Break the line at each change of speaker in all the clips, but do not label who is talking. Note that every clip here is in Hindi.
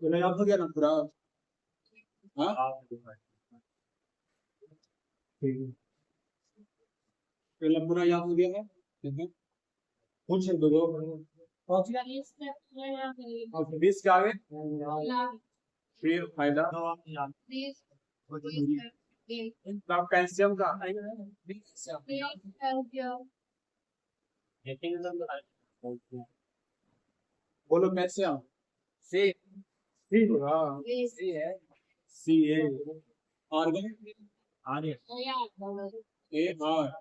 तो याद हो गया ना पूरा? हाँ ठीक है, पहला पूरा याद हो गया है, ठीक है। कुछ दो दो और बीस के आगे फिर फायदा कैल्शियम का बोलो कैल्शियम सी सी हाँ सी है सी है argon R A R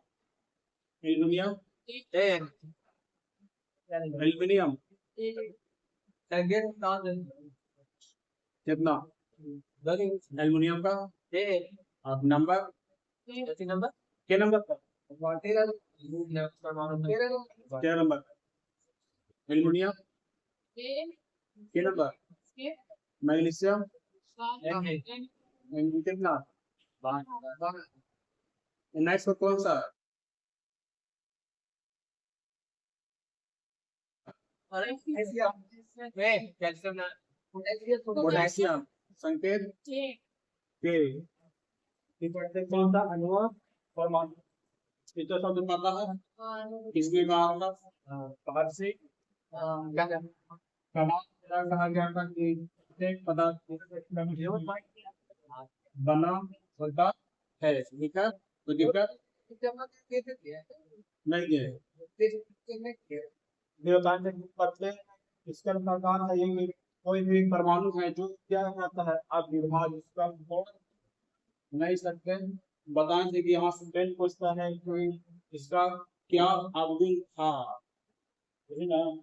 aluminium A aluminium कितना एल्युमिनियम का ए नंबर नंबर क्या नंबर का क्या नंबर एल्युमिनियम क्या नंबर मैग्नीशियम कितना नेक्स्ट को कौन सा पोटेशियम संकेत के कौन सा अणु परमाणु तो शब्द पता है किसमें कहा बाहर से कहा गया था कि एक पदार्थ बना होता है ठीक है तो दिक्कत नहीं है पतले इसका प्रकार है ये कोई भी परमाणु है जो क्या कहता है आप विभाग इसका नहीं सकते बताएं थे कि यहाँ से टेन क्वेश्चन है कि इसका क्या अवधि था ना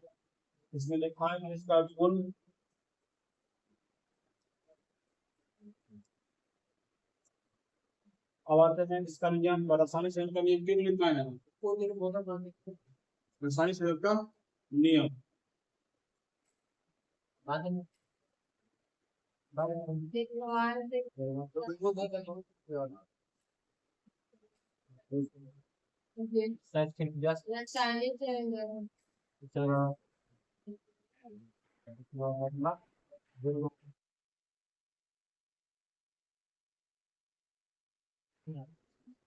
इसमें लिखा है इसका गुण अब आते हैं इसका नियम रासायनिक संयोजन का नियम क्यों लिखा है रासायनिक संयोजन का नियम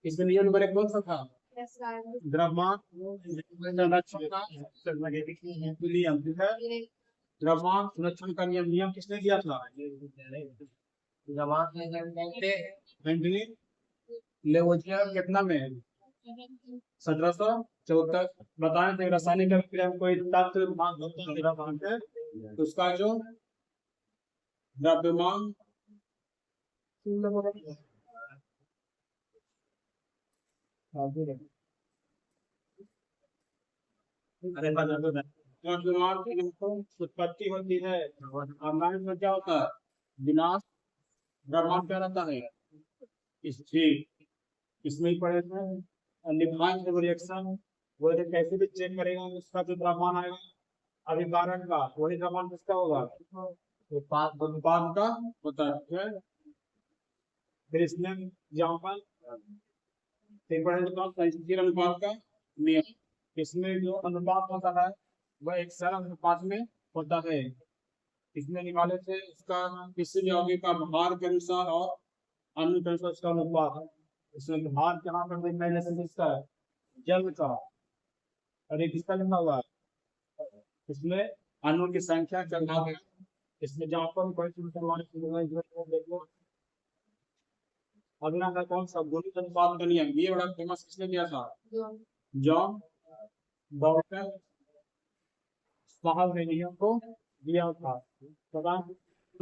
इसमें नियम नंबर एक कौन सा था द्रव्यमान संरक्षण का नियम ठीक है द्रव्यमान संरक्षण का नियम किसने दिया था कितना में 1774 बताएं थे रासायनिक अभिक्रिया में कोई तत्व तो उसका जो द्रव्यमान उत्पत्ति होती है में क्या होता है विनाश द्रव्यमान क्या रहता है इसमें ही पढ़े थे रिएक्शन वो कैसे भी चेक करेगा उसका जो द्रव्यमान आएगा अभिकारक का वही द्रव्यमान किसका होगा उत्पाद का होता है फिर इसमें एग्जाम्पल अनुपात का नियम इसमें जो अनुपात होता है वह एक सरल अनुपात में होता है इसमें निकाले थे इसका किसी भी यौगिक का भार के अनुसार और अन्य के अनुसार इसका अनुपात इसमें भार कहाँ पर पहले से इसका जल का और एक किसका लिखा हुआ इसमें अणु की संख्या चलना है इसमें जहाँ पर कोई देखो अगला का कौन सा गुणित अनुपात का नियम ये बड़ा फेमस किसने दिया था जॉन डॉक्टर साहब ने नियम को दिया था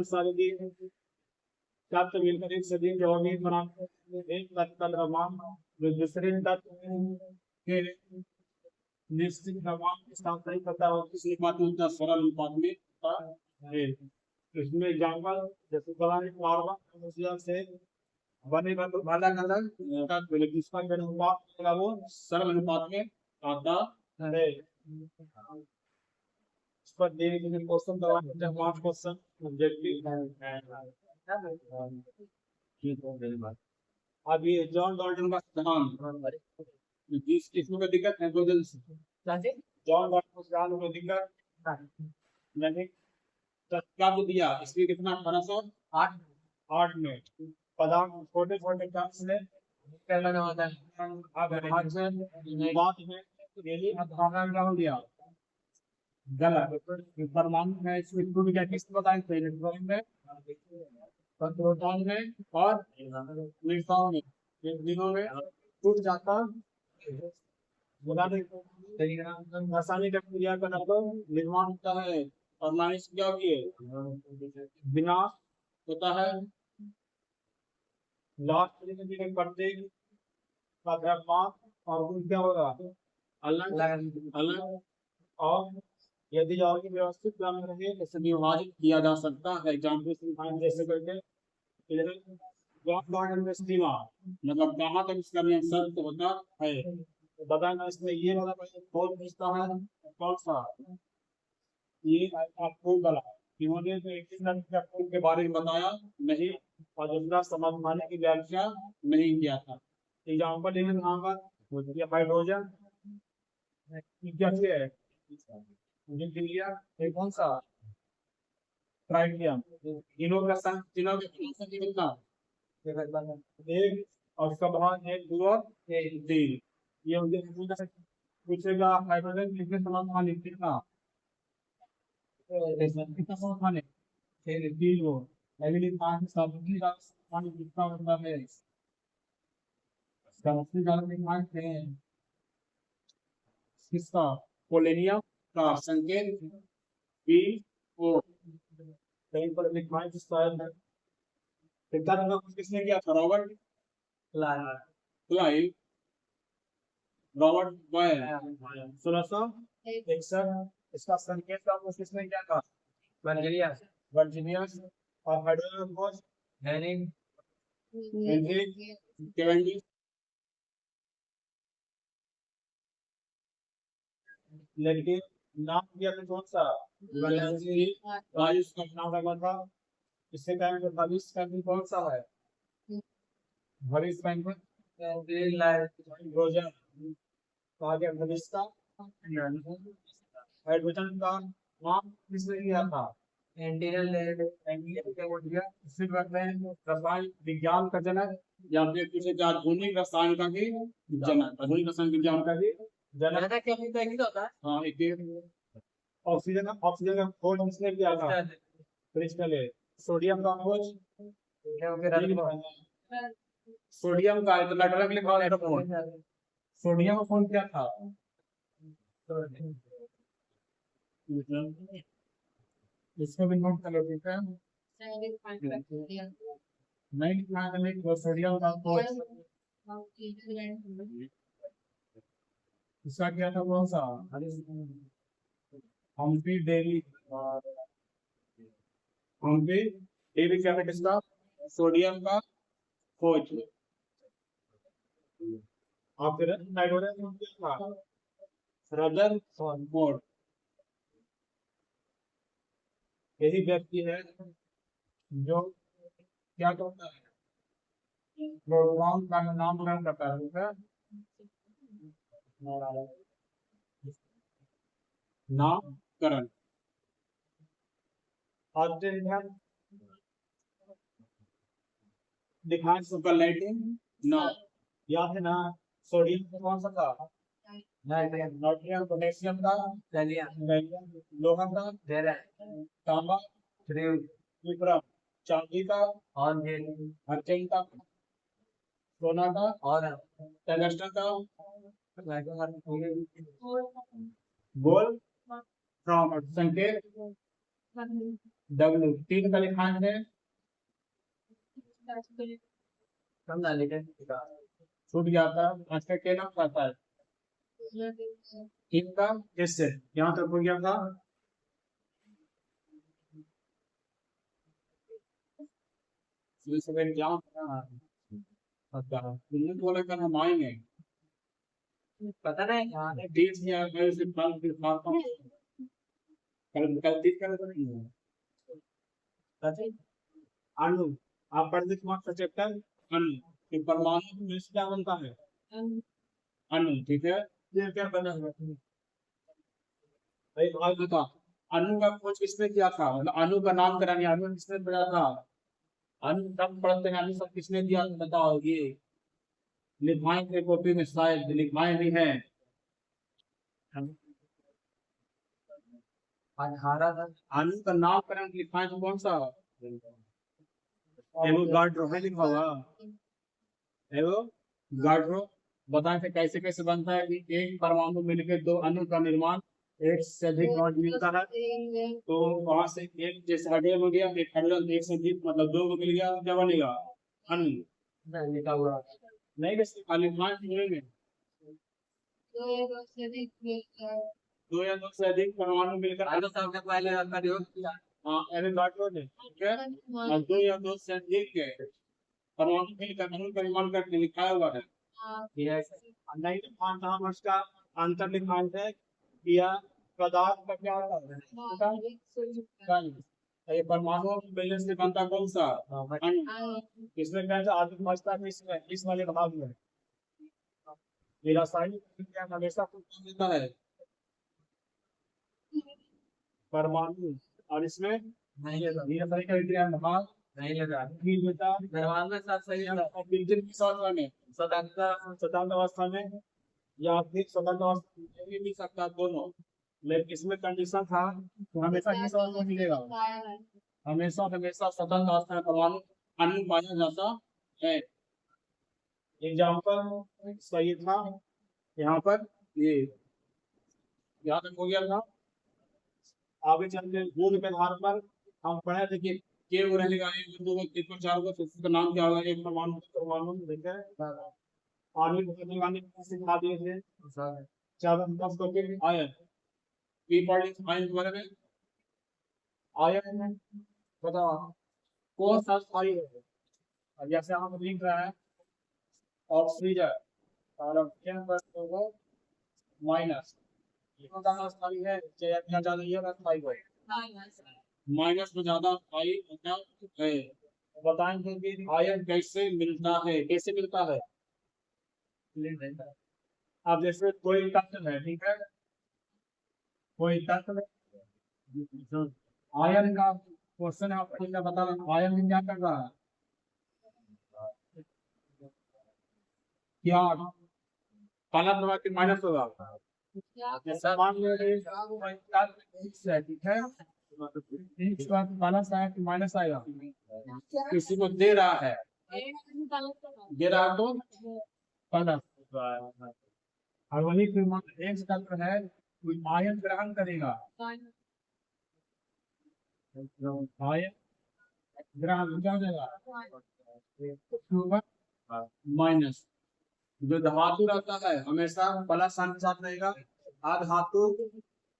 सारे दिए तत्व मिलकर एक सदी यौगिक बनाते एक तत्व का द्रव्यमान जो दूसरे तत्व के निश्चित द्रव्यमान के साथ नहीं करता है किसी बात में उतना सरल अनुपात में होता है इसमें एग्जांपल जैसे कार्बन से बनेगा तो अलग अलग जिसका अनुपात होगा वो सरल अनुपात में आता है इस पर क्वेश्चन दवा पांच क्वेश्चन ऑब्जेक्टिव अब ये जॉन डॉल्टन का सिद्धांत किसमें दिक्कत है जॉन डॉल्टन का सिद्धांत में दिक्कत मैंने कब दिया इसलिए कितना 1808 8 में पदार्थ छोटे छोटे कण से अब हाथ से बात है यही क्या हो गया गलत परमाणु है इसमें टूट गया किस बताएं तो इलेक्ट्रॉन में प्रोटॉन में और न्यूट्रॉन में ये तीनों में टूट जाता बता दें रासायनिक क्रिया का निर्माण होता है और माइनस क्या होगी विनाश होता है लास्ट में प्रत्येक का द्रव्यमान और गुण क्या होगा अलग अलग और यदि और की व्यवस्थित क्रम में रहे इसे विभाजित किया जा सकता है एग्जाम्पल जैसे करके सीमा मतलब कहाँ तक इसका नियम सत्य होता है बताना इसमें ये वाला कौन पूछता है कौन सा ये आपको गला इन्होंने तो एक के बारे में बताया नहीं और दूसरा समाधान की व्याख्या नहीं किया था एग्जाम्पल लेने यहाँ पर हाइड्रोजन क्या है ये कौन सा ट्राइटियम तीनों का संग तीनों का कितना एक और उसका भाग है दो और तीन ये मुझे पूछेगा हाइड्रोजन कितने समाधान लिखते हैं कितना समाधान है तीन वो अगली पांच सब्जी का समाधान कितना होता है सब्जी का समाधान है किसका पोलेनियम का संकेत बी ओ कहीं पर लिखवाएं किसका है कितना रंग किसने किया था रॉबर्ट क्लाइव रॉबर्ट बॉयल 1661 इसका संकेत का किसने किया था वर्जीनियस और हाइड्रोजन खोज हेनरी कैवेंडिश लेकिन नाम दिया था कौन सा राजेश का नाम रखा था इससे टाइम पे भविष्य का भी कौन सा है भविष्य बैंक में रोजन कहा गया भविष्य का हाइड्रोजन का नाम किसने दिया था रसायन विज्ञान का जनक या फिर किसी आधुनिक रसायन का भी जनक आधुनिक रसायन विज्ञान का भी जनक क्या होता है हाँ एक ऑक्सीजन का खोज किसने किया था क्रिस्टल है सोडियम का खोज सोडियम का तो लेटर लिखा है सोडियम का कौन क्या था इसको भी नोट कर लो ठीक है नहीं लिखना है नहीं सोडियम का खोज इसका क्या था कौन सा हम्पी डेली हम्पी डेली क्या था किसका सोडियम का खोज और फिर नाइट्रोजन क्या था रदरफोर्ड यही व्यक्ति है जो क्या करता है प्रोटॉन का नामकरण करता है नामकरण ऑस्ट्रेलिया दिखाएं सुपरलाइटिंग ना या है ना सोडियम कौन सा था नाइट्रोजन पोटेशियम का लोहा का तांबा विक्रम चांदी का अर्चन का सोना का और टंगस्टन का गोल फ्रॉम संकेत डब्ल्यू तीन का लिखान है छूट गया था आज का क्या नाम आता है तीन का किससे यहाँ तक हो गया था बोले कर हम आएंगे पता नहीं तीस या कल तीस कर नहीं अणु आप पढ़ लीजिए कौन सा चैप्टर अणु परमाणु में क्या बनता है अणु ठीक है ये क्या बना हुआ भाई बता अनु का खोज किसने किया था, मतलब अनु का नामकरण या अनु किसने पढ़ा था, अनु तब पढ़ते हैं, अनु सब किसने दिया बताओ, ये लिखवाएं थे कॉपी में, शायद लिखवाएं भी हैं। अनु का नामकरण लिखवाएं तो कौन सा, एवो गार्ड है लिखा हुआ, एवो गार्ड। बताएं थे कैसे कैसे बनता है कि एक परमाणु मिलकर दो अणु का निर्माण, एक से अधिक नॉट मिलता है, तो वहां से एक जैसे हाइड्रोजन हो गया, एक हाइड्रोजन एक से अधिक मतलब दो को मिल गया, क्या बनेगा अणु, लिखा हुआ नहीं, वैसे खाली मान मिलेंगे दो या दो से अधिक परमाणु मिलकर पहले आपका योग किया, हाँ एवं गार्ड है, ठीक है, और दो या दो से अधिक के परमाणु मिलकर अणु का निर्माण करके लिखा हुआ है। नहीं तो का अंतर लिखांत है या पदार्थ का क्या होता है, ये परमाणु मिलने से बनता कौन सा अणु, इसमें क्या है आदमी समझता है इसमें इस वाले भाग में ये रासायनिक प्रतिक्रिया हमेशा कुछ मिलता है परमाणु, और इसमें नहीं है रासायनिक प्रतिक्रिया भाग नहीं लगा निर्माण में साथ सही है, और बिल्कुल किस अवस्था में स्वतंत्र अवस्था में या फिर स्वतंत्र अवस्था में मिल सकता है दोनों, लेकिन इसमें कंडीशन था तो हमेशा किस अवस्था में मिलेगा, हमेशा हमेशा स्वतंत्र अवस्था में परमाणु अणु पाया जाता है। एग्जाम्पल सही था यहाँ पर, ये यहाँ तक हो गया था। आगे चलते गुण के आधार पर हम पढ़े थे कि के वो रहेगा एक दो तीन को चार को, उसका नाम क्या होगा, एक परमाणु देखा है आदमी को वाले सिखा दिए थे, चार दस को के आयन पी पॉइंट आयन के बारे में, आयन में बताओ कौन सा स्थायी है, अब जैसे हम लिख रहे हैं ऑक्सीजन और ऑक्सीजन पर होगा माइनस, ये कौन स्थायी है, चाहे इतना ज्यादा ये स्थायी है माइनस में ज्यादा स्थायी होता है। बताएंगे कि आयन कैसे मिलता है, कैसे मिलता है, अब जैसे कोई तत्व है, ठीक है, कोई तत्व आयन का क्वेश्चन आपको बता रहा, आयन में क्या कर रहा है, क्या काला प्रभाव के माइनस होगा, जैसे मान लीजिए ठीक है, प्लस आया कि माइनस आएगा, किसी को दे रहा है, दे रहा तो प्लस, और वही फिर एक तत्व है आयन ग्रहण करेगा, आयन ग्रहण क्या देगा माइनस, जो धातु रहता है हमेशा प्लस साइन के साथ रहेगा, धातु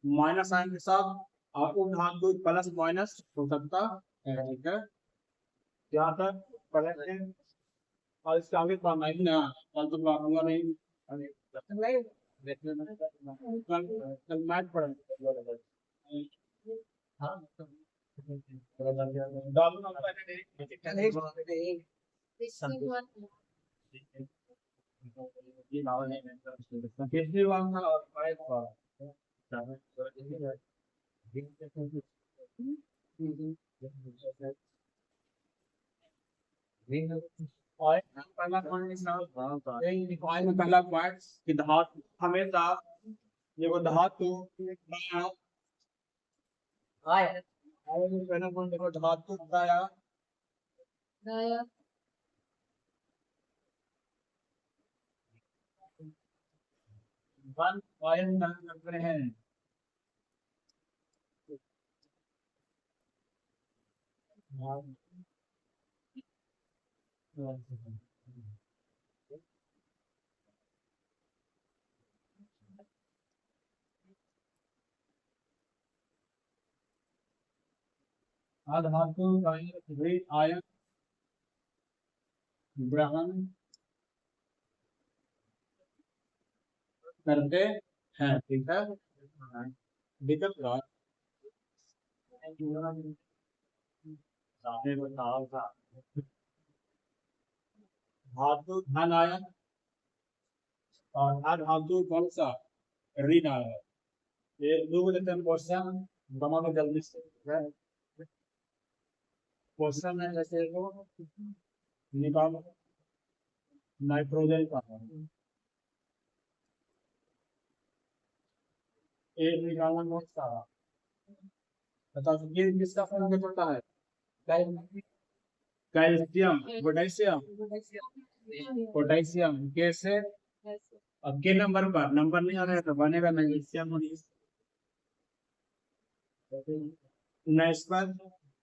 माइनस साइन के साथ, और उन धातु प्लस माइनस हो सकता है, ठीक है, यहाँ तक पढ़े हैं, और इसके आगे पढ़ना ही ना, कल तो पढ़ूंगा नहीं, कल मैथ पढ़ेंगे, पहला पॉइंट कि धातु हमेशा देखो धातु पहला पॉइंट देखो धातु बताया वन आयन कर रहे हैं, धातु आयन ग्रहण करते हैं, ठीक है, विकल्प धातु धन आयन और धातु कौन सा ऋण आयन, ये दो लेते हैं क्वेश्चन, बनाओगे जल्दी से। क्वेश्चन है जैसे को निकालो नाइट्रोजन का एक निकालना बहुत सारा। बताओ ये किसका फॉर्म पड़ता है? कैल्शियम पोटेशियम पोटेशियम कैसे? अब के नंबर पर नंबर नहीं आ रहा है तो बनेगा मैग्नीशियम नेक्स्ट पर।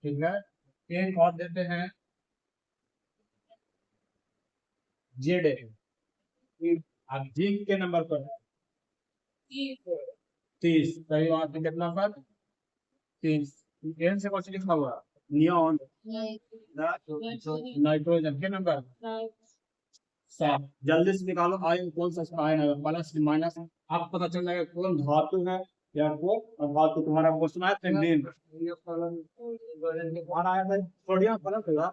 ठीक है एक और देते हैं जेड। अब जिंक के नंबर पर 30 सही बात है। कितना पर 30 एन से क्वेश्चन लिखा हुआ नियॉन नाइट्रोजन के नंबर 7। जल्दी से निकालो आयन कौन सा आयन है प्लस माइनस आपको पता चल जाएगा कौन धातु है या कौन अधातु। तुम्हारा क्वेश्चन आया था दिन हमारा आया था सोडियम प्लस होगा।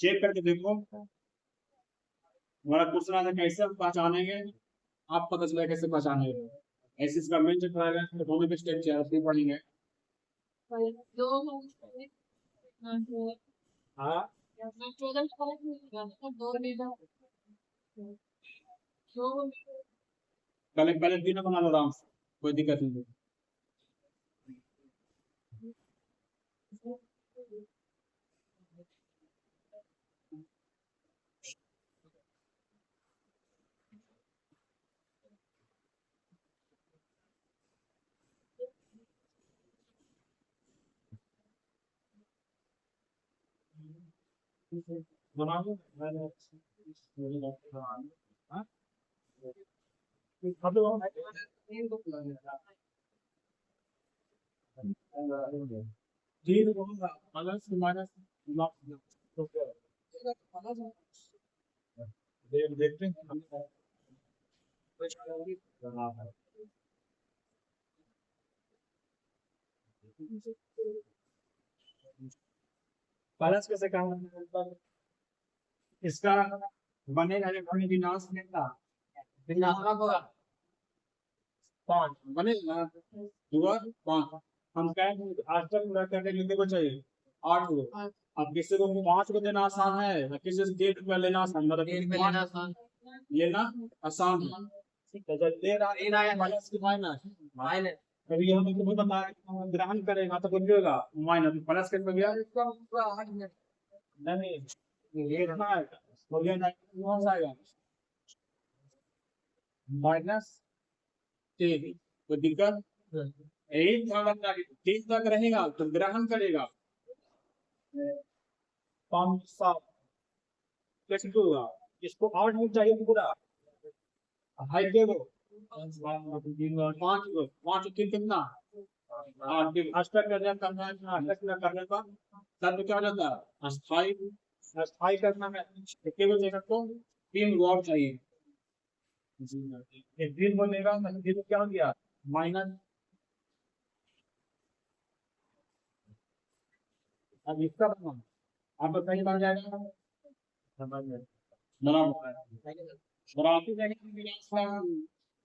चेक करके देखो हमारा क्वेश्चन आया था कैसे हम पहचानेंगे। आप पता चला कैसे पहचानेंगे एसिड का मेन चेक कराएगा तो दोनों पे स्टेप चाहिए फिर पढ़ेंगे। हाँ पहले पहले दिन बना लो आराम से कोई दिक्कत नहीं। बना लो हाँ अब तो तीन प्लस माइनस तो देखते हैं प्लस कैसे कहा इसका बनेगा इलेक्ट्रॉनिक विनाश कितना होगा 5 बनेगा 5। हम कहें आज तक पूरा करने कितने को चाहिए 8 को। अब किसी को 5 को देना आसान है किसी से 1 रुपया लेना आसान मतलब लेना आसान है। तो जब दे रहा है माइनस की माइनस कभी हम तुम्हें बता ग्रहण करेगा तो कुछ होगा माइनस प्लस कर गया नहीं ये इतना आएगा तो ये कौन सा आएगा माइनस 3 कोई दिक्कत एक भाग 3 तक रहेगा तो ग्रहण करेगा 5 7 कैसे होगा इसको 8 मिनट चाहिए पूरा हाई के वो 5 3 कितना 8 अष्टक करने करना है अष्टक करने का तब क्या हो जाता है अस्थाई अस्थाई करना है केवल जगह को 3 वॉट चाहिए। एक दिन बोलेगा तो क्या हो गया माइनस। अब इसका आप बताइए बन जाएगा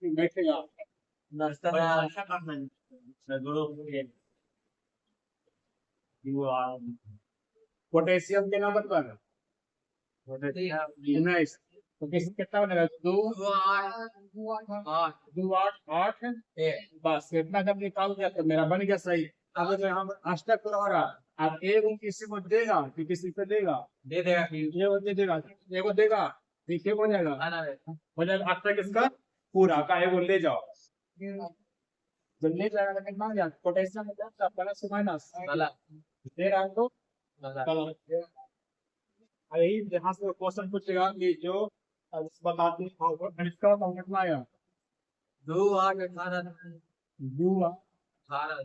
बैठेगा पोटेशियम के नंबर पर 19 तो कितना बनेगा 2 8 बस इतना जब निकाल दिया तो मेरा बन गया सही। अब हम अष्टक होगा अब एक किसी को देगा कि किसी को देगा दे देगा दे देगा एगो देगा देखिए हो जाएगा अष्टक इसका पूरा का एगो ले जाओ जब ले जाएगा तो कितना हो जाएगा पोटेशियम प्लस माइनस दे रहा है तो यही जहाँ से क्वेश्चन पूछेगा कि जो बताते हैं इसका कितना आया 2 8 18 2 18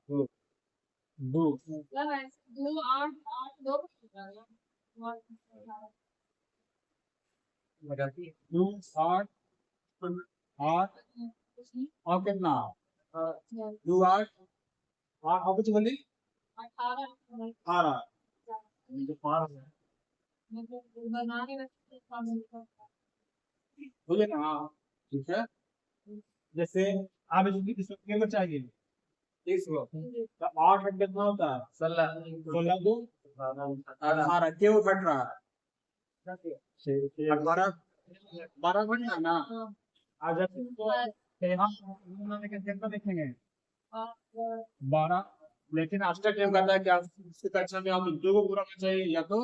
2 2 2 8 8 और कितना 2 8 8 और कुछ बोली 18 बोले ना ठीक है जैसे आप इसमें कितना चाहिए?
30 को
तो 8 कितना होता है?
16
16 2
18 क्यों घट रहा है? 18 12 घट रहा है ना।
आज इसको यहाँ कितना देखेंगे? 12।
लेकिन अष्टक नियम कहता है कि आप इसकी कक्षा में आप 2 को पूरा करना चाहिए या तो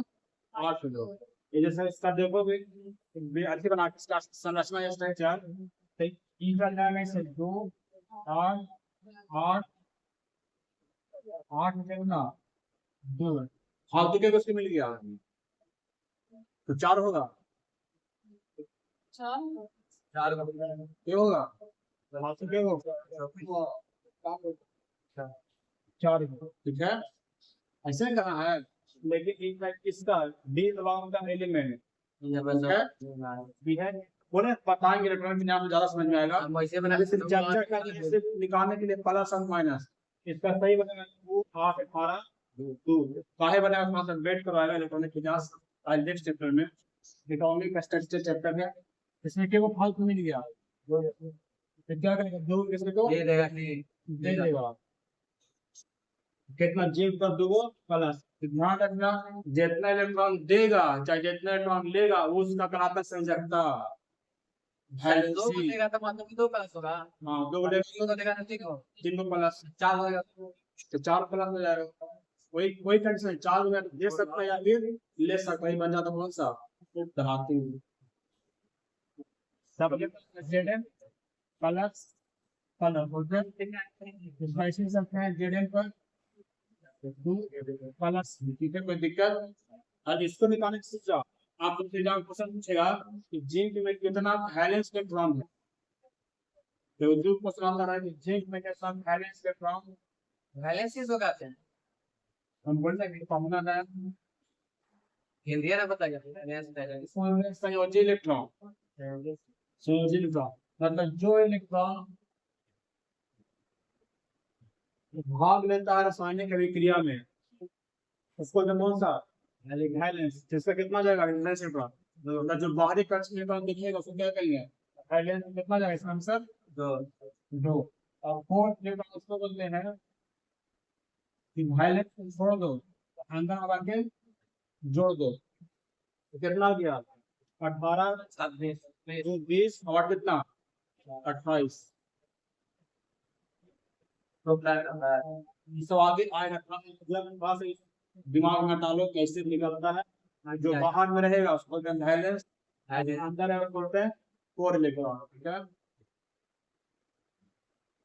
8 को।
ये जैसे इसका देखोगे अच्छी बना के इसका संरचना या स्ट्रक्चर तो ई का नाम है से 2 8 8 8 कितना 2
फालतू के उसके मिल गया तो 4 होगा। 4 क्यों होगा?
फालतू के हो 4
ठीक है, ऐसे कहा है।
लेकिन इसका डी अलॉन्ग का एलिमेंट भी है
बोले बताएंगे इलेक्ट्रॉनिक के नाम ज्यादा समझ में आएगा।
चर्चा का
सिर्फ निकालने के लिए प्लस और माइनस
इसका सही बनेगा 2 8 18
2 काहे बनेगा थोड़ा सा वेट करवाएगा इलेक्ट्रॉनिक विन्यास नेक्स्ट चैप्टर में। इलेक्ट्रॉनिक का स्ट्रक्चर चैप्टर है, इसमें केवल फालतू मिल गया तो क्या करेगा 2 किसको को
दे देगा कितना जीव का 2 प्लस।
ध्यान रखना जितना इलेक्ट्रॉन देगा चाहे जितना इलेक्ट्रॉन लेगा उसका कहलाता संयोजकता।
दो बनेगा तो मतलब कि 2 प्लस होगा।
हाँ 2
तीन को देगा तो 3 को
3 को प्लस
4 होगा
तो 4 प्लस हो जाएगा। वही कंडीशन 4 में दे सकता है या फिर ले सकता है, बन जाता कौन सा धराती
सब जेडएम प्लस
ऐसे सकते हैं जेडएम पर 2 प्लस। ठीक है, कोई दिक्कत? अब इसको निकालने की सीख जाओ। आपको एग्जाम क्वेश्चन पूछेगा कि जिंक में कितना वैलेंस इलेक्ट्रॉन है, तो जो क्वेश्चन आता है कि जिंक में कितना वैलेंस इलेक्ट्रॉन
वैलेंसी तो कहते हैं
हम बोलते हैं कि फॉर्मूला है
हिंदी में बताया जाता है।
इसमें संयोजी इलेक्ट्रॉन। संयोजी इलेक्ट्रॉन मतलब जो इलेक्ट्रॉन भाग लेता है रासायनिक अभिक्रिया में उसको कौन सा वैलेंस, जिसका कितना जाएगा वैलेंस इलेक्ट्रॉन। जो बाहरी कक्ष में इलेक्ट्रॉन दिखेगा उसको क्या कहेंगे वैलेंस कितना जाएगा इसका आंसर 2। और फोर्थ इलेक्ट्रॉन उसको बोलते हैं कि वैलेंस छोड़ दो अंदर आकर के जोड़ दो तो कितना गया 18 20 और कितना 28। तो आगे आएगा मतलब दिमाग में डालो कैसे निकलता है। जो बाहर में रहेगा उसको वैलेंस, अंदर बोलते हैं कोर इलेक्ट्रॉन। ठीक है,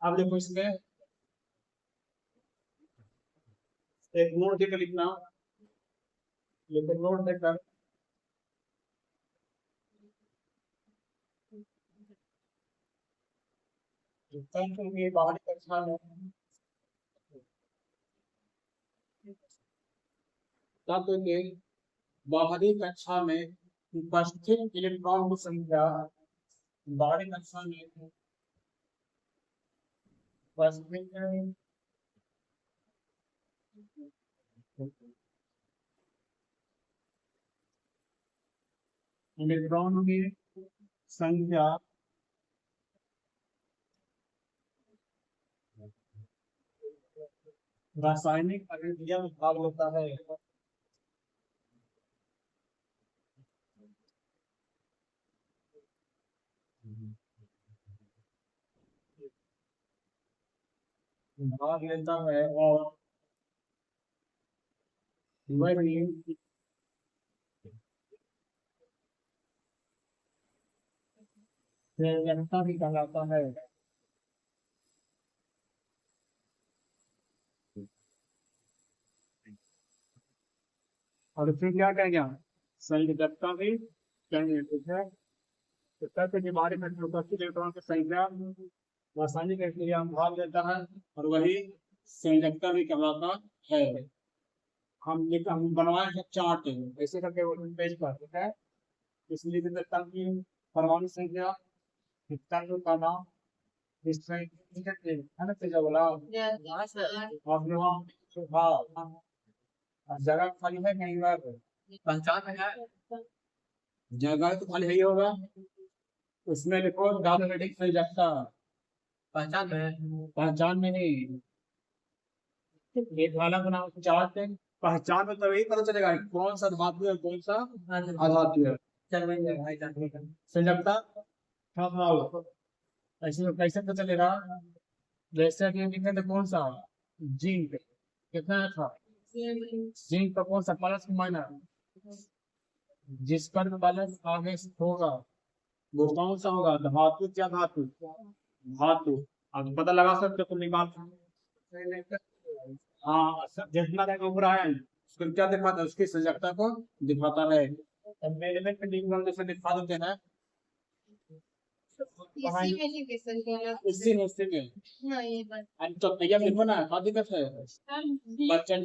अब देखो इसमें एक नोट देकर लिखना, लेकिन नोट देकर बाहरी कक्षा में तत्व के बाहरी कक्षा में उपस्थित इलेक्ट्रॉन की संख्या बाहरी कक्षा में उपस्थित इलेक्ट्रॉन की संख्या रासायनिक अभिक्रिया में भाग लेता है और वही जनता भी कहलाता है। और फिर क्या कहेंगे संयोजकता भी कहेंगे। ठीक है, तो तत्व के बारे में उपस्थित इलेक्ट्रॉन की संख्या रासायनिक अभिक्रिया में भाग लेता है और वही संयोजकता भी कहलाता है। हम बनवाए हैं चार्ट ऐसे करके पेज पर। ठीक है, इसलिए की परमाणु संख्या तत्व का नाम है ना तेजा बोला आपने वहाँ जगह खाली है कहीं बार
पहचान में है
जगह तो खाली है ही होगा। उसमें लिखो डायनेमिक संयोजकता
पहचान में
पहचान में नहीं, एक वाला बनाओ चार्ट है। पहचान में तभी पता चलेगा कि कौन सा धातु है कौन सा अधातु है।
चल वही है भाई जान
संयोजकता ऐसे में कैसे पता चलेगा? जैसे कि लिखने थे कौन सा जिंक कितना था, जिंक का कौन सा प्लस माइनस, जिस पर प्लस आगे होगा वो कौन सा होगा, धातु क्या धातु, धातु। अब पता लगा सकते हो, तुम निकाल सकते हो। हाँ जितना ऊपर है उसको क्या दिखाता है, उसकी संयोजकता को दिखाता है। अब मेरे में कंडीशन जैसे दिखा देते हैं
इसी में ही किसन का
उसी हिस्से में।
हाँ ये बात
अब तो भैया फिर बना है दिक्कत है परसेंट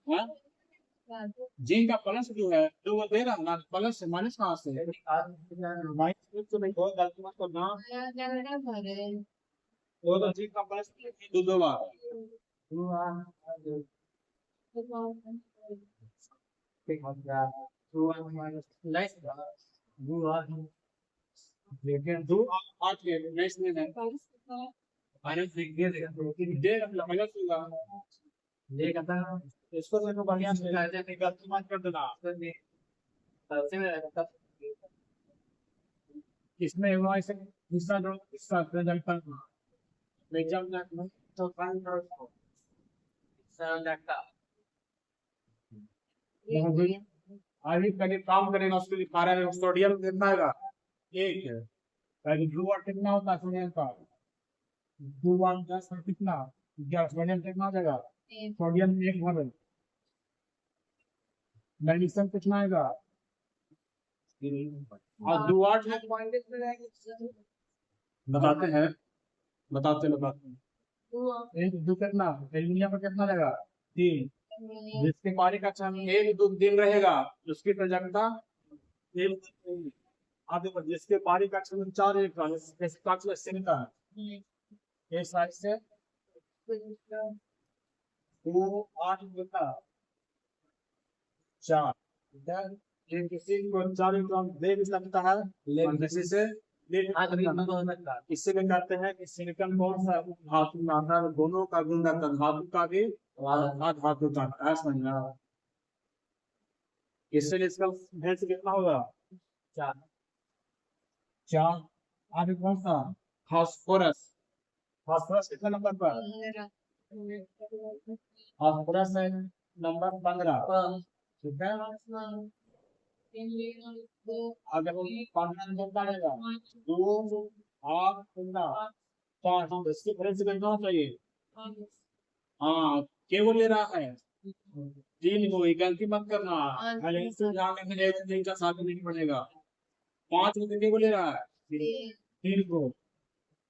हाँ जिंक का प्लस जो है तो वो दे रहा है ना, प्लस से माइनस कहाँ से, माइनस तो नहीं बहुत गलती मत करना।
क्या भरे
वो तो जिंक का प्लस दो बार लेकिन दो आठ के नेक्स्ट में है माइनस देगा माइनस होगा
लेगा था
इसको देखो बढ़िया से गलती मत कर देना।
सबसे में रहता
इसमें हुआ ऐसे दूसरा जो इसका रिजल्ट पर एग्जाम में तो
संयोजकता
आगे पहले काम करेगा उसको दिखा रहा है सोडियम कितना आएगा एक है, पहले ब्लू वाटर कितना होता है सोडियम का, ब्लू वाटर 10 और कितना 11, सोडियम कितना आ जाएगा, सोडियम एक भर, मैग्नीशियम कितना आएगा और 2 8 है बताते हैं एक दो कितना एल्यूमिनियम का कितना रहेगा 3, जिसके पारी का अच्छा एक दो दिन रहेगा उसकी प्रजनता आगे बढ़, जिसके पारी का अच्छा 4 एक का इसका अच्छा सिंता ये साइड से 2 8 कितना 4 ये किसी को 4 इलेक्ट्रॉन दे भी सकता है लेकिन किसी से ले नहीं सकता। इससे क्या कहते हैं कि सिलिकॉन कौन सा धातु का आधार दोनों का गुण रहता है, धातु का भी और धातु का ऐसा समझना। इससे इसका भैंस कितना होगा 4 आगे कौन सा फास्फोरस, फास्फोरस कितना नंबर पर, फास्फोरस है नंबर 15 ठीक है। अगर हम 15 नंबर पड़ेगा 2 8 15 5 इसकी फ्रेंड्स कितना चाहिए, हाँ केवल ले रहा है 3 को गलती मत करना पहले इससे जाने के लिए 3 का साथ नहीं पड़ेगा 5 को केवल ले रहा है 3 को।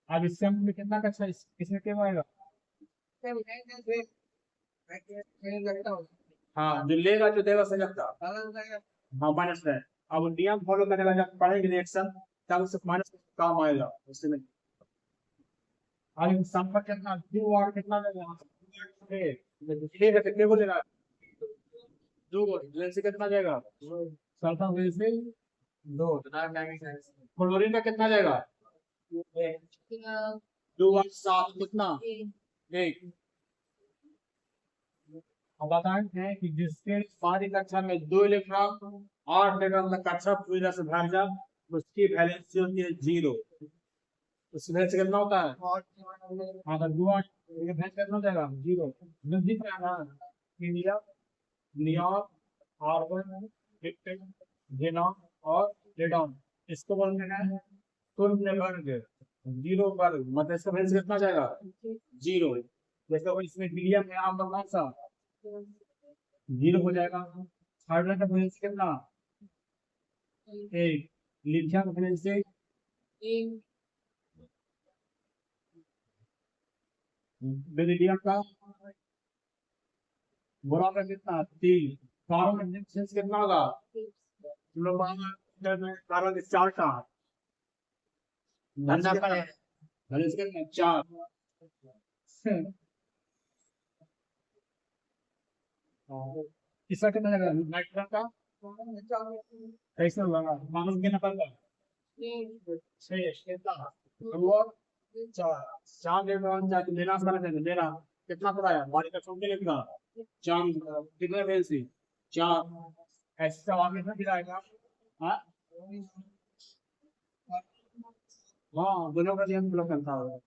अब इससे हम कितना का अच्छा इसमें क्या आएगा, हाँ जो लेगा जो देगा सही लगता हाँ माइनस है। अब नियम फॉलो करेगा जब पढ़ेंगे रिएक्शन तब उससे माइनस काम आएगा उससे नहीं। आगे संपर्क कितना 2 और कितना देगा ठीक है कितने को लेना 2 को लेंस कितना जाएगा सल्फर वेज से 2 क्लोरीन का कितना जाएगा 2 और 7 कितना 1। अब बताते हैं कि जिसके सारी कक्षा में 2 इलेक्ट्रॉन 8 इलेक्ट्रॉन का कक्षा पूरी तरह से भर जाए उसकी वैलेंसी होती है 0, उसकी वैलेंसी कितना होता है हाँ तो 2 8 ये वैलेंसी कितना हो जाएगा 0 नजदीक में आना helium neon argon lithium xenon और रेडॉन इसको बोलते हैं शून्य वर्ग 0 वर्ग मतलब इसका वैलेंसी कितना जाएगा 0। जैसे इसमें हीलियम है आपका कौन सा 0 हो जाएगा, हाइड्रोजन का वैलेंसी कितना 1, लिथियम का वैलेंसी बेरिलियम का बोरान का कितना 3, कार्बन का वैलेंसी कितना होगा कार्बन के 4 का वैलेंसी कितना 4 इसका कितना जाएगा नाइट्रोजन का कैसे होगा मालूम के नंबर का 6 कितना चार इलेक्ट्रॉन जाके लेना लेना कितना पड़ा है बारी का छोटे लिखना चार कितने वैलेंसी चार ऐसा आगे से दिलाएगा हाँ हाँ दोनों का नियम ब्लॉक करता है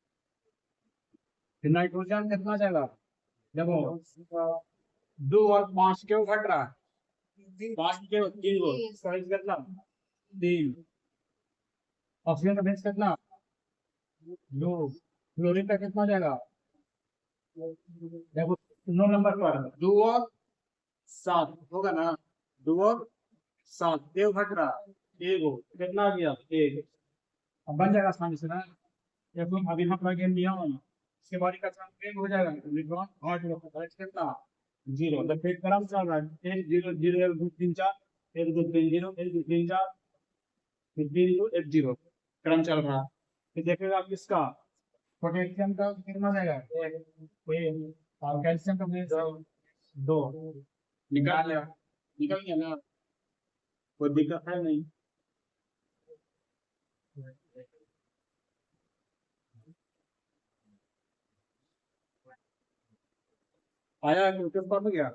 फिर नाइट्रोजन कितना जाएगा देखो दो और पांच क्यों घट रहा है पांच के तीन को साइज कितना तीन ऑक्सीजन का बेस कितना दो क्लोरीन का कितना जाएगा देखो 9 नंबर पर 2 और 7 होगा ना 2 और 7 एक घट रहा एक हो कितना आ गया एक अब बन जाएगा आसानी से ना ये तो अभी हम लगे दिया हूं इसके बाद का काम एक हो जाएगा इलेक्ट्रॉन 8 इलेक्ट्रॉन कितना 0 तो फिर क्रम चल रहा है 1 0 0 1 2 3 4 1 2 3 0 1 2 3 4 फिर 3 2 1 0 क्रम चल रहा है फिर देखिएगा आप इसका पोटेशियम का कितना जाएगा एक और कैल्शियम का बेस 2 निकाल गया ना कोई दिक्कत है नहीं आया कि उसके पास गया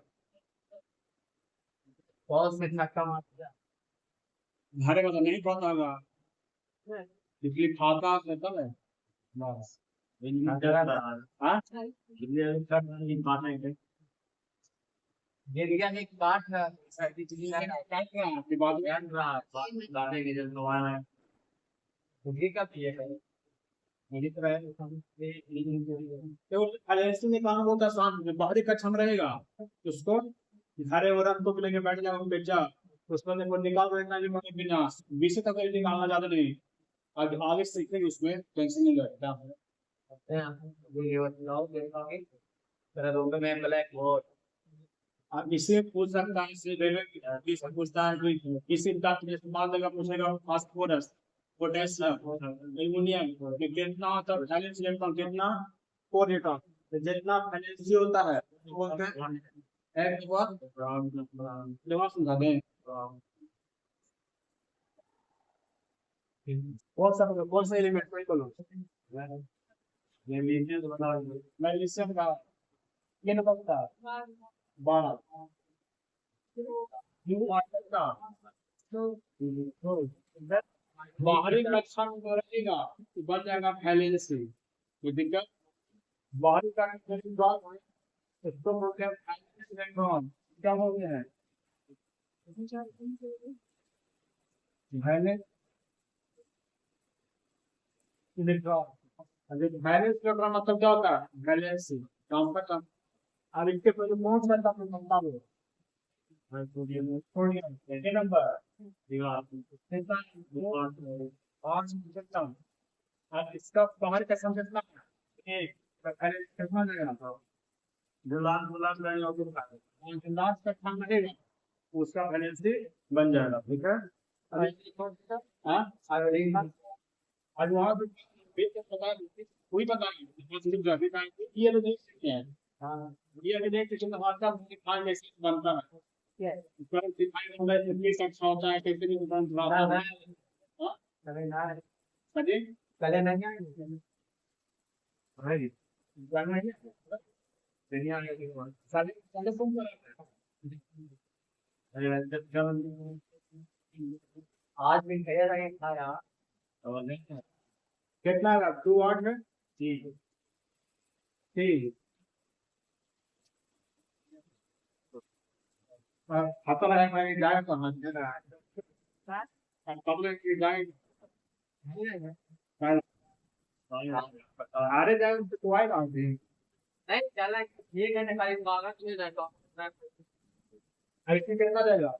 बहुत में धक्का मार दिया
घरे का तो नहीं पता होगा इसलिए खाता है तब है बस हाँ
गिर गया एक काट है सर्दी चली
काट रहा है आपके बाद में
दाने के जल दवाना है ये क्या पिए है मेरी तरह है
तो एलएलसी में काम होता है शाम बाहरी कक्षा में रहेगा उसको घरे और तो लेके बैठ जाओ बैठ जा उसमें देखो निकाल रखना जो मैंने बिना 20 तक निकालना ज्यादा नहीं आगे सीखेंगे उसमें टेंशन नहीं लेता
ये बताओ देखोगे तेरा रूम में ब्लैक बोर्ड
आप इससे पूछ सकता है इससे रेलवे से पूछता है कोई किसी बात में इस्तेमाल लगा पूछेगा फास्फोरस पोटेशियम एल्युमिनियम में कितना होता है बैलेंस इलेक्ट्रॉन कितना 4 इलेक्ट्रॉन जितना बैलेंस होता है वो एक बार लेवा समझा दें कौन सा एलिमेंट कोई बोलो मैग्नीशियम का ये ना पता 12 बाहरी कक्षा में तो रहेगा बन जाएगा वैलेंसी कोई दिक्कत बाहरी कक्षा में बात इसको बोलते हैं वैलेंस इलेक्ट्रॉन क्या हो गया है वैलेंस इलेक्ट्रॉन वैलेंस इलेक्ट्रॉन मतलब क्या होता है वैलेंसी काम का काम अब इसके पहले कौन सा था नंबर लो सोडियम ये नंबर अब इसका बाहर का सम कितना एक पहले कितना लगेगा गुलाब लास्ट का खाना रहेगा उसका वैलेंसी बन जाएगा ठीक है हाँ आज वहाँ पे पता कोई पता नहीं ये तो देख सकते हैं हाँ ये अगर देख सकते हैं हमारा खान जैसे बनता है पर दिखाई होगा किस अच्छा होता है कैसे भी बनता है हाँ कभी
पहले नहीं आएंगे
भाई जानना है दुनिया में साले साले फोन कर
आज भी कह रहा है खाया
और नहीं कितना है 2 8 है ठीक ठीक खाता लगा मैं जाए तो हाथ दे रहा है पब्लिक की जाए अरे जाए तो आएगा
नहीं चला ये कहने खाली मांगा तुझे रहता
ऐसे कितना जाएगा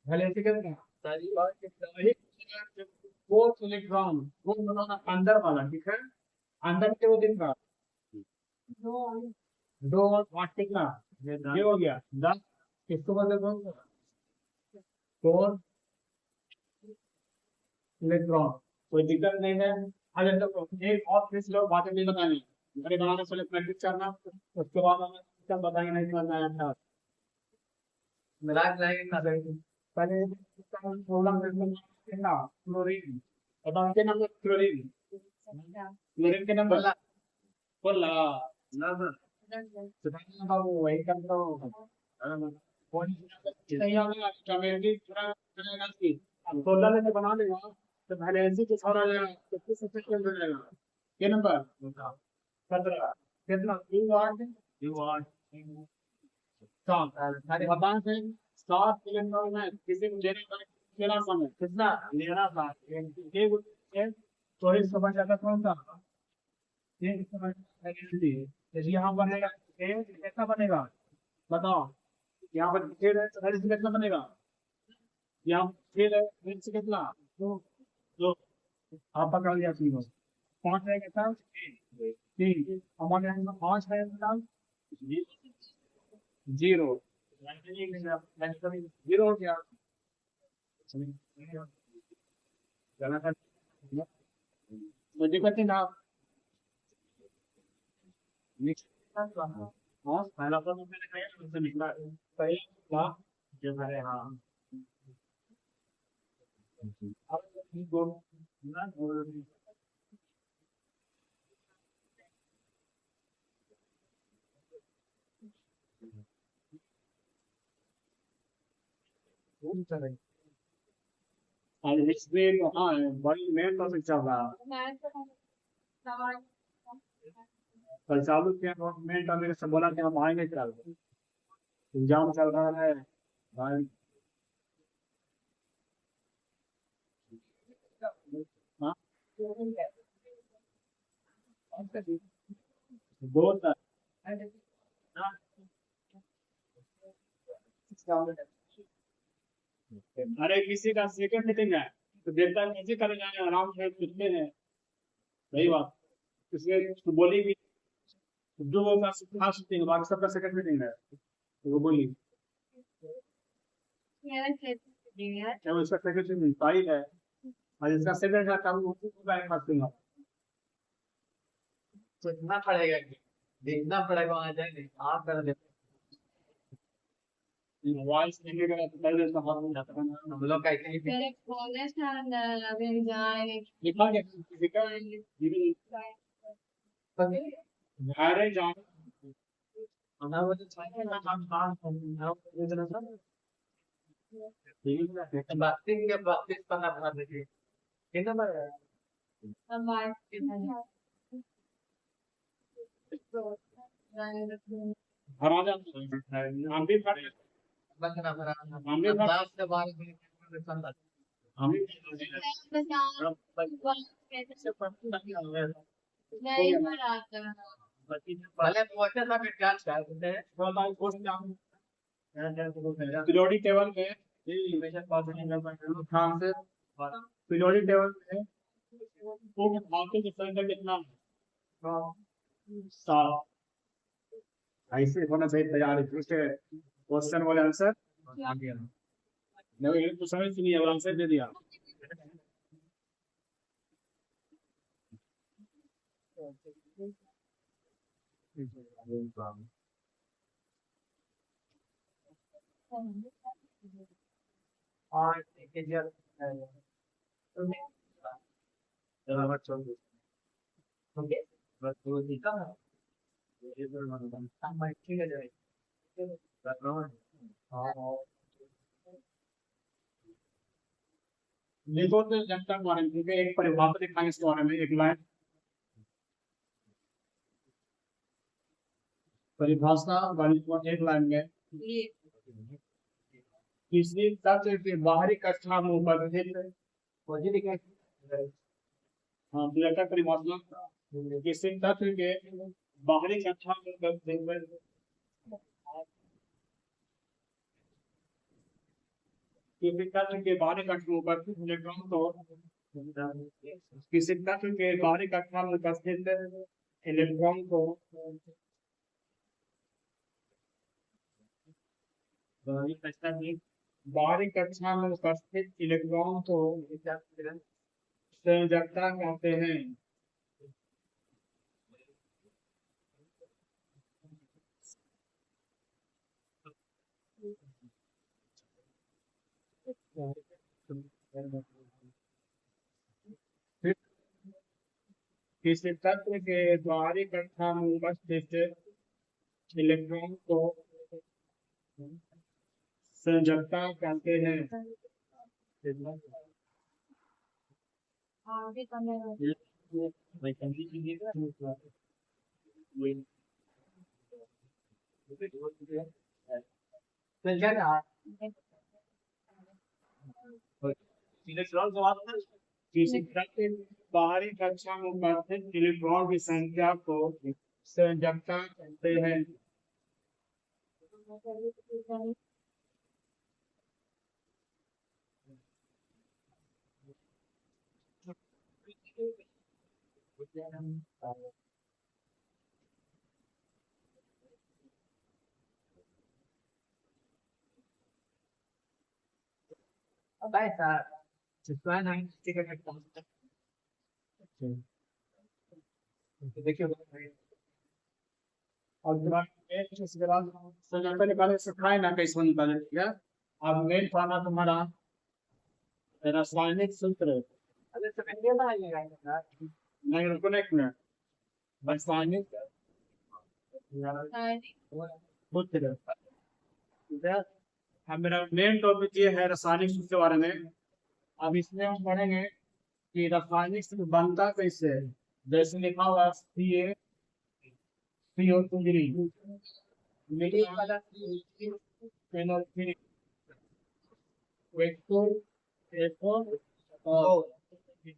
भले ऐसे कितना
सारी बात
वही फोर्थ इलेक्ट्रॉन वो बनाना अंदर वाला ठीक है अंदर के वो दिन का 2 और 8 कितना ये हो गया 10 किसको बोलते कौन सा 4 इलेक्ट्रॉन कोई दिक्कत नहीं है अगर तो एक और फिर लोग बातें नहीं बतानी मेरे बनाने से प्रैक्टिस करना उसके बाद हमें सब बताएंगे नहीं समझ आया था
मिला लाएंगे ना
पहले प्रॉब्लम क्लोरीन बताओ क्या नाम है क्लोरीन क्लोरीन के नंबर बोला
दस
बाबू वही करता हूँ सही होगा कमेटी पूरा करेगा इसकी अब 16 लेके बना लेगा तो वैलेंसी कुछ और आ जाएगा तो किस सब्जेक्ट में मिल जाएगा ये नंबर 17 कितना 2 8 सारे बताएं थे 7 इलेक्ट्रॉन में किसी को लेना समय कितना लेना था एक चौबीस समझ जाता कौन सा ये समझ जैसे यहाँ बनेगा कैसा बनेगा बताओ यहाँ पर छेद है तो से कितना बनेगा यहाँ छेद है से कितना दो आप पकड़ लिया तीनों 5 है कितना 3 हमारे यहाँ 5 है कितना 0 0 हो गया गलत है मुझे कहते ना हाँ पहला तो मैंने कहा उससे निकला सही था जो है हाँ अब दो ना और इसमें हाँ बड़ी मेन टॉपिक चल रहा है कल चालू किया मेन टॉपिक से बोला कि हम आएंगे कल एग्जाम चल रहा है भाई हाँ बहुत अरे किसी का सेकंड मीटिंग है तो देखता है कैसे कर जाए आराम से कितने हैं सही बात इसलिए तो बोली भी जो वो खास मीटिंग है बाकी सबका सेकंड मीटिंग है तो वो बोली क्या वो इसका सेकंड मीटिंग फाइल है और इसका सेकंड का काम वो बैंक करते हैं
सोचना पड़ेगा कि देखना पड़ेगा वहां जाएंगे आप कर दे
वॉइस देखेगा तो पहले तो
हम लोग कैसे ही
मेरे कॉलेज था अभी जाए
लिखा गया किसी का अरे जान
हमारा वो जो चाहिए ना हम ये जना सा बातें करना बना देखिए कितना बार
हमारे
भरा जाता है हम भी भर
बंदना भरा
हम भी भर
दास के बारे में संदर्भ
हम भी
नहीं भरा
पहले पहुंचे था फिर जांच करते हैं
पीरियोडिक टेबल में हाँ से पीरियोडिक टेबल में वो धातु की संख्या कितना है 7 ऐसे होना चाहिए तैयारी उसके क्वेश्चन वाले आंसर आ गया नहीं ये तो समझ नहीं है और आंसर दे दिया
और एक जर ओके बस वो ठीक है ये तो हम ठीक है जाए
लिखो तो जनता के बारे में क्योंकि एक परिभाषा दिखाएंगे इसके बारे में एक लाइन परिभाषा गणित एक लाइन में किसी तत्व के बाहरी कक्षा में उपस्थित हाँ तो परिभाषा किसी तत्व के बाहरी कक्षा में उपस्थित किसी तत्व के बाहरी कक्षा में उपस्थित इलेक्ट्रॉन को किसी तत्व के बाहरी कक्षा में उपस्थित इलेक्ट्रॉन को बाहरी कक्षा में उपस्थित इलेक्ट्रॉन को संयोजकता कहते हैं
किसी तत्व के बाहरी कक्षा में उपस्थित इलेक्ट्रॉन को संयोजकता कहते हैं।
आगे करने
किसी तत्व के बाहरी कक्षा में उपस्थित इलेक्ट्रॉन की संख्या को संयोजकता कहते हैं।
और इसके बाद संयोजकता निकाले सिखाए ना कैसे निकाले, ठीक है। अब मेन पढ़ना तुम्हारा रासायनिक सूत्र। नहीं रुको ना, एक मिनट। रासायनिक सूत्र, ठीक है। अब मेरा मेन टॉपिक ये है रासायनिक सूत्र के बारे में। अब इसमें हम पढ़ेंगे कि रासायनिक सूत्र बनता कैसे है। जैसे लिखा हुआ CO2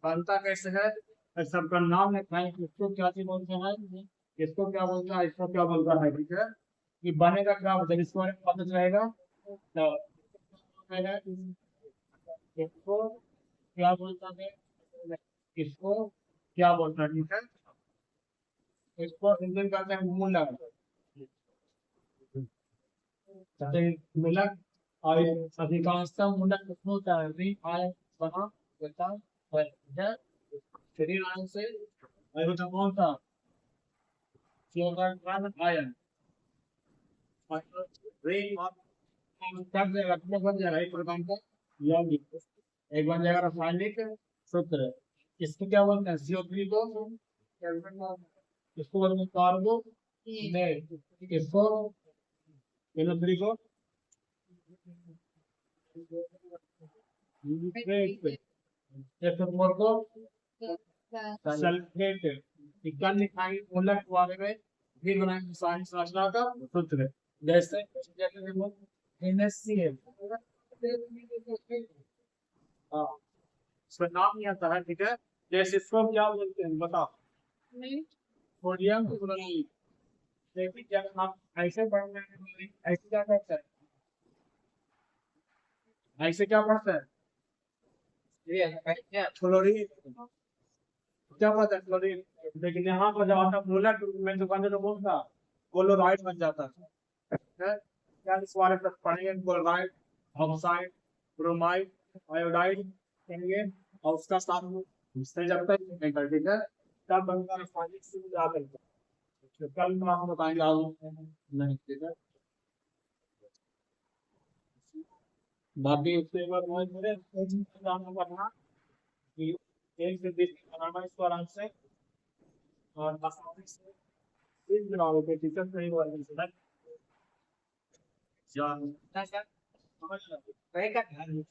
बनता कैसे है, सबका नाम लिखा है। इसको क्या चीज बोलते हैं, इसको क्या बोलता है, इसको क्या बोलता है, ठीक है। कि बनेगा क्या, जब इसको पता चलेगा तो इसको क्या बोलता है, इसको क्या बोलता है, ठीक है। इसको इंजन कहते हैं मूलक, मूलक। और अधिकांशतः मूलक किसमें होता है, बना देता है शरीर आयन से। और होता कौन सा, आयन। बन जाएगा एक प्रकार का यौगिक, एक बन जाएगा रासायनिक सूत्र। इसको क्या बोलते हैं, CO3 को, इसको बोलते हैं कार्बो, इसको NO3 को S4 को सल्फेट। निकाल निकाल मूलक के बारे में फिर बनाएंगे रासायनिक संरचना का सूत्र। जैसे NaCl, हाँ इसका नाम नहीं आता है, ठीक है। जैसे इसको क्या बोलते हैं बताओ, सोडियम क्लोराइड। लेकिन जब हम ऐसे पढ़ते हैं, ऐसे क्या करते हैं, ऐसे क्या पढ़ते हैं, क्लोरीन, क्या पता है क्लोरीन। लेकिन यहाँ पर जब आता मूलक में जो बने तो कौन सा, क्लोराइड बन जाता है। क्या इस बारे में पढ़ेंगे, क्लोराइड, ऑक्साइड, ब्रोमाइड, आयोडाइड कहेंगे। और उसका साथ में जब तक ठीक है, तब बनता रासायनिक सूत्र याद रखना। तो कल हम बताएंगे आगे, नहीं ठीक है। बाकी उसके बाद मेरे पढ़ना कि एक से 20 बनाना इसको आराम से, और रासायनिक से 30 बनाओगे, टीचर नहीं बोलेंगे सर जान समझ लो कहीं का ध्यान नहीं।